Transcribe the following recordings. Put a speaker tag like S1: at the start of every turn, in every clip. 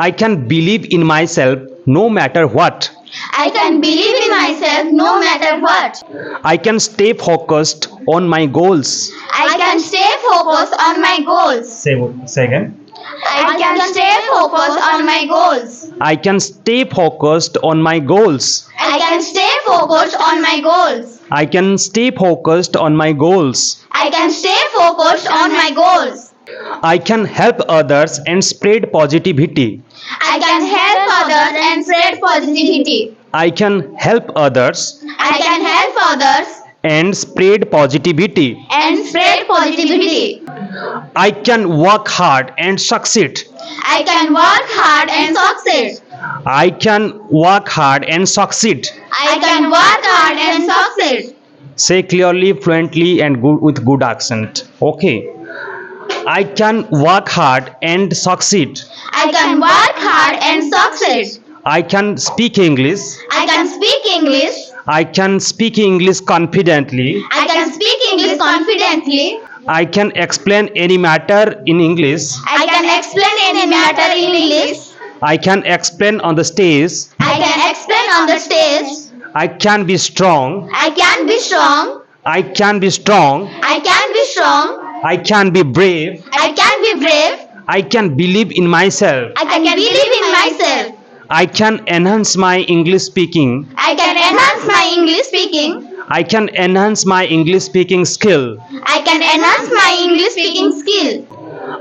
S1: I can believe in myself no matter what.
S2: I can believe in myself no matter what.
S1: I can stay focused on my goals.
S2: I can stay focused on my goals.
S1: Say again.
S2: I can stay focused on my goals.
S1: I can stay focused on my goals.
S2: I can stay focused on my goals.
S1: I can stay focused on my goals.
S2: I can stay focused on my goals.
S1: I can help others and spread positivity.
S2: I can help others and spread positivity.
S1: I can help others
S2: I can help others
S1: and spread positivity.
S2: and spread positivity.
S1: I can work hard and succeed.
S2: I can work hard and succeed.
S1: I can work hard and succeed.
S2: I can work hard and succeed.
S1: Say clearly, fluently, and good with good accent. Okay. I can work hard and succeed.
S2: I can work hard and succeed.
S1: I can speak English.
S2: I can speak English.
S1: I can speak English confidently.
S2: I can speak English confidently.
S1: I can explain any matter in English.
S2: I can explain any matter in English.
S1: I can explain on the stage.
S2: I can explain on the stage.
S1: I can be strong.
S2: I can be strong.
S1: I can be strong.
S2: I can be strong.
S1: I can be brave.
S2: I can be brave.
S1: I can believe in myself.
S2: I can believe in myself.
S1: I can enhance my English speaking.
S2: I can enhance my English speaking.
S1: I can enhance my English speaking skill.
S2: I can enhance my English speaking skill.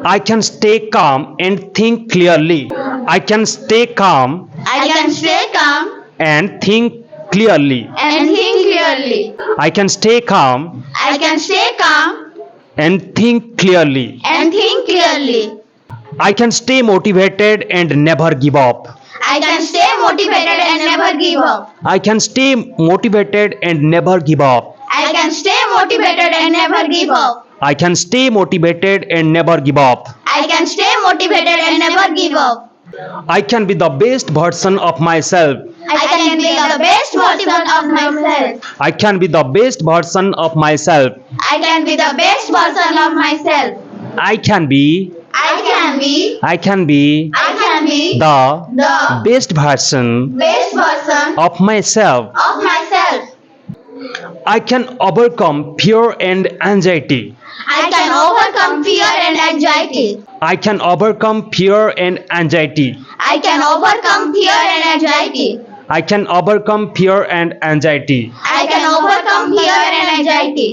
S1: I can stay calm and think clearly. I can stay calm
S2: I can stay calm
S1: and think clearly.
S2: and think clearly.
S1: I can stay calm
S2: I can stay calm
S1: and think clearly.
S2: and think clearly.
S1: I can stay motivated and never give up.
S2: I can stay motivated and never give up.
S1: I can stay motivated and never give up.
S2: I can stay motivated and never give up.
S1: I can stay motivated and never give up.
S2: I can stay motivated and never give up.
S1: I can be the best version of myself.
S2: I can be the best version of myself.
S1: I can be the best version of myself.
S2: I can be the best version of myself.
S1: I can be
S2: I can be
S1: I can be the
S2: the
S1: best version
S2: best version
S1: of myself.
S2: of myself.
S1: I can overcome fear and anxiety.
S2: I can overcome fear and anxiety.
S1: I can overcome fear and anxiety.
S2: I can overcome fear and anxiety.
S1: I can overcome fear and anxiety.
S2: I can overcome fear and anxiety.